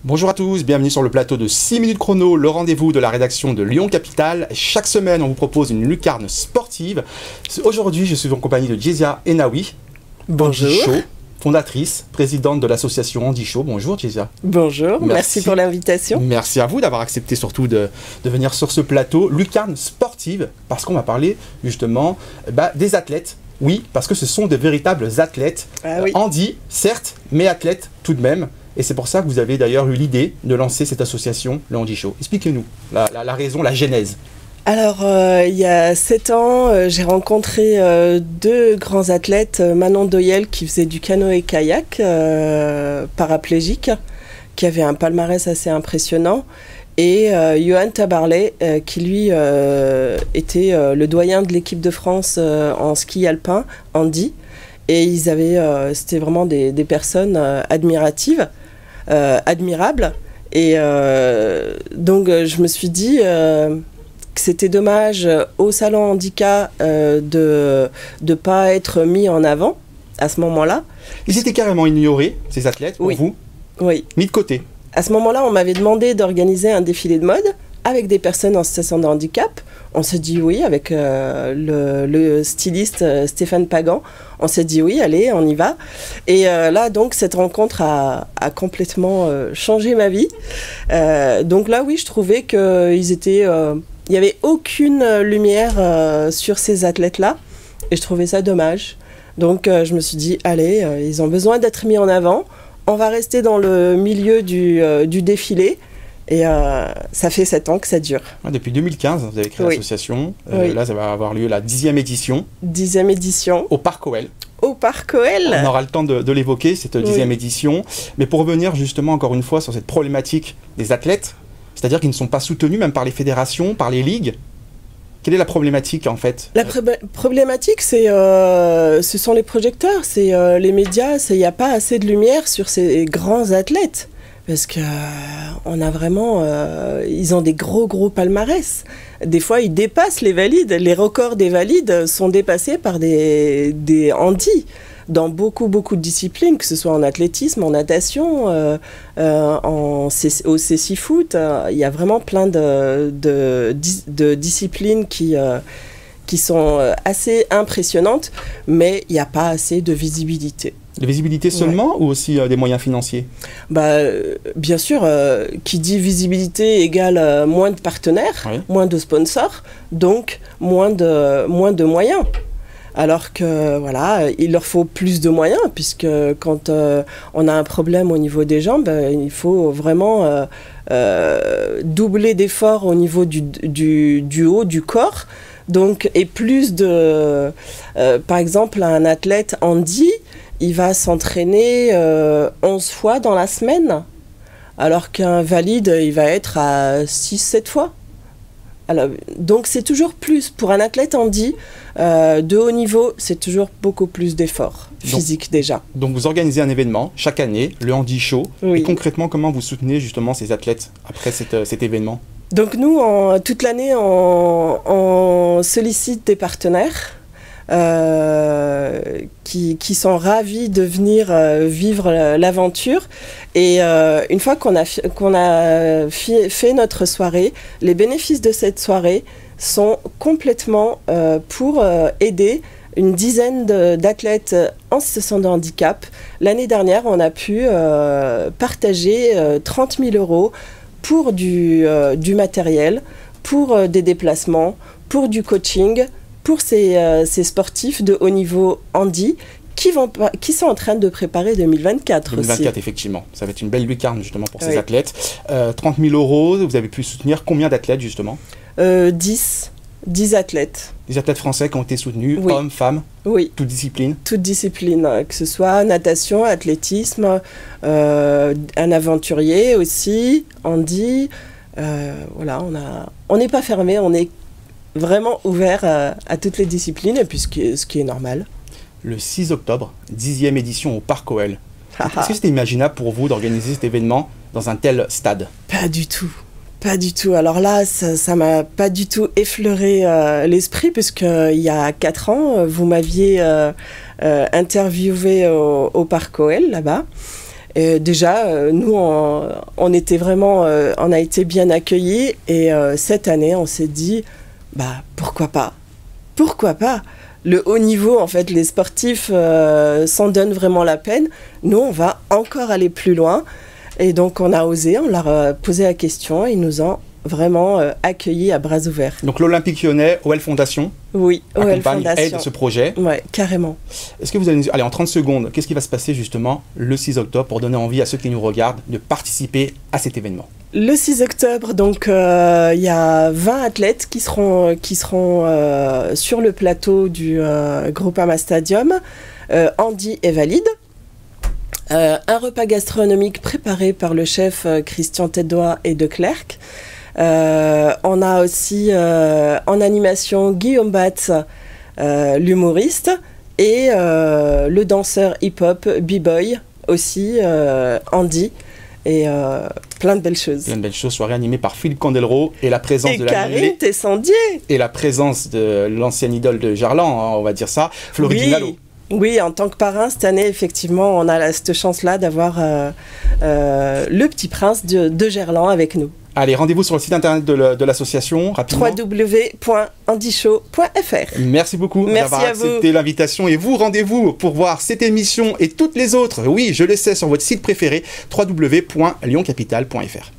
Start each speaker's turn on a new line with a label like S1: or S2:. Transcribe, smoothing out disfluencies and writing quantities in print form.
S1: Bonjour à tous, bienvenue sur le plateau de 6 minutes chrono, le rendez-vous de la rédaction de Lyon Capitale. Chaque semaine, on vous propose une lucarne sportive. Aujourd'hui, je suis en compagnie de Jezia Enaoui.
S2: Bonjour.
S1: Fondatrice, présidente de l'association Andy Show. Bonjour Jezia.
S2: Bonjour, merci pour l'invitation.
S1: Merci à vous d'avoir accepté surtout de venir sur ce plateau. Lucarne sportive, parce qu'on va parler justement des athlètes. Oui, parce que ce sont de véritables athlètes.
S2: Ah oui.
S1: Andy, certes, mais athlète tout de même. Et c'est pour ça que vous avez d'ailleurs eu l'idée de lancer cette association, le Andy Show. Expliquez-nous la raison, la genèse.
S2: Alors, il y a 7 ans, j'ai rencontré deux grands athlètes, Manon Doyel qui faisait du canoë-kayak paraplégique, qui avait un palmarès assez impressionnant, et Johan Tabarlet, qui lui était le doyen de l'équipe de France en ski alpin, Andy. Et ils avaient, c'était vraiment des personnes admirables. Et donc, je me suis dit que c'était dommage au salon handicap de ne pas être mis en avant à ce moment-là.
S1: Ils étaient carrément ignorés, ces athlètes, pour vous?
S2: Oui.
S1: Mis de côté.
S2: À ce moment-là, on m'avait demandé d'organiser un défilé de mode avec des personnes en situation de handicap. On s'est dit oui, avec le styliste Stéphane Pagan. On s'est dit oui, allez, on y va. Et là, donc, cette rencontre a complètement changé ma vie. Donc là, oui, je trouvais qu'ils étaient... il n'y avait aucune lumière sur ces athlètes-là. Et je trouvais ça dommage. Donc, je me suis dit, allez, ils ont besoin d'être mis en avant. On va rester dans le milieu du défilé. Et ça fait 7 ans que ça dure.
S1: Depuis 2015, vous avez créé l'association. Là, ça va avoir lieu la 10e édition.
S2: 10e édition.
S1: Au Parc OL.
S2: Au Parc OL.
S1: On aura le temps de l'évoquer, cette 10e édition. Mais pour revenir justement encore une fois sur cette problématique des athlètes, c'est-à-dire qu'ils ne sont pas soutenus même par les fédérations, par les ligues. Quelle est la problématique en fait?
S2: La problématique, c'est, ce sont les projecteurs, c'est les médias. Il n'y a pas assez de lumière sur ces grands athlètes. Parce que on a vraiment, ils ont des gros palmarès. Des fois, ils dépassent les valides. Les records des valides sont dépassés par des handis dans beaucoup de disciplines, que ce soit en athlétisme, en natation, au cécifoot. Il y a vraiment plein de disciplines qui sont assez impressionnantes, mais il n'y a pas assez de visibilité.
S1: De visibilité seulement ou aussi des moyens financiers?
S2: Bien sûr, qui dit visibilité égale moins de partenaires, moins de sponsors, donc moins de moyens. Alors que voilà, il leur faut plus de moyens, puisque quand on a un problème au niveau des jambes, il faut vraiment doubler d'efforts au niveau du haut du corps. Donc, et plus de... par exemple, un athlète handi, il va s'entraîner 11 fois dans la semaine, alors qu'un valide, il va être à 6-7 fois. Alors, donc c'est toujours plus. Pour un athlète handi de haut niveau, c'est toujours beaucoup plus d'efforts physiques déjà. Donc
S1: vous organisez un événement chaque année, le Andy Show. Oui. Et concrètement, comment vous soutenez justement ces athlètes après cet événement?
S2: Donc nous, toute l'année, on sollicite des partenaires qui sont ravis de venir vivre l'aventure. Et une fois qu'on a fait notre soirée, les bénéfices de cette soirée sont complètement pour aider une dizaine d'athlètes en situation de handicap. L'année dernière, on a pu partager 30 000 € pour du matériel, pour des déplacements, pour du coaching, pour ces sportifs de haut niveau handi qui sont en train de préparer 2024 aussi.
S1: 2024, effectivement. Ça va être une belle lucarne justement pour ces athlètes. 30 000 €, vous avez pu soutenir combien d'athlètes justement? 10
S2: athlètes.
S1: Des athlètes français qui ont été soutenus, hommes, femmes?
S2: Oui.
S1: Toutes disciplines?
S2: Toutes disciplines, que ce soit natation, athlétisme, un aventurier aussi, handi. Voilà, on n'est pas fermé, on est vraiment ouvert à toutes les disciplines, et puis ce qui est normal.
S1: Le 6 octobre, 10e édition au Parc OL. Est-ce que c'était imaginable pour vous d'organiser cet événement dans un tel stade?
S2: Pas du tout. Pas du tout. Alors là, ça m'a pas du tout effleuré l'esprit, puisqu'il y a 4 ans, vous m'aviez interviewé au Parc OL, là-bas. Et déjà, nous, on était vraiment, on a été bien accueillis. Et cette année, on s'est dit, bah pourquoi pas? Pourquoi pas? Le haut niveau, en fait, les sportifs s'en donnent vraiment la peine. Nous, on va encore aller plus loin. Et donc, on a osé, on leur a posé la question. Ils nous ont vraiment accueillis à bras ouverts.
S1: Donc l'Olympique Lyonnais, OL Fondation,
S2: oui, OL Fondation
S1: aide ce projet.
S2: Oui, carrément.
S1: Est-ce que vous allez nous dire, allez, en 30 secondes, qu'est-ce qui va se passer justement le 6 octobre pour donner envie à ceux qui nous regardent de participer à cet événement?
S2: Le 6 octobre, donc, il y a 20 athlètes qui seront sur le plateau du Groupama Stadium. Andy est valide. Un repas gastronomique préparé par le chef Christian Tédois et de Clercq. On a aussi en animation Guillaume Batz, l'humoriste, et le danseur hip-hop B-Boy aussi, Andy. Et plein de belles choses.
S1: Plein de belles choses, soirée animée par Philippe Candelro et la présence de
S2: Karine Tessandier.
S1: Et la présence de l'ancienne idole de Gerland, hein, on va dire ça, Florie Ginalo.
S2: Oui, en tant que parrain, cette année, effectivement, on a cette chance-là d'avoir le petit prince de Gerland avec nous.
S1: Allez, rendez-vous sur le site internet de l'association, rapidement.
S2: www.andyshow.fr.
S1: Merci beaucoup d'avoir accepté l'invitation. Et vous, rendez-vous pour voir cette émission et toutes les autres. Oui, je le sais, sur votre site préféré, www.lyoncapital.fr.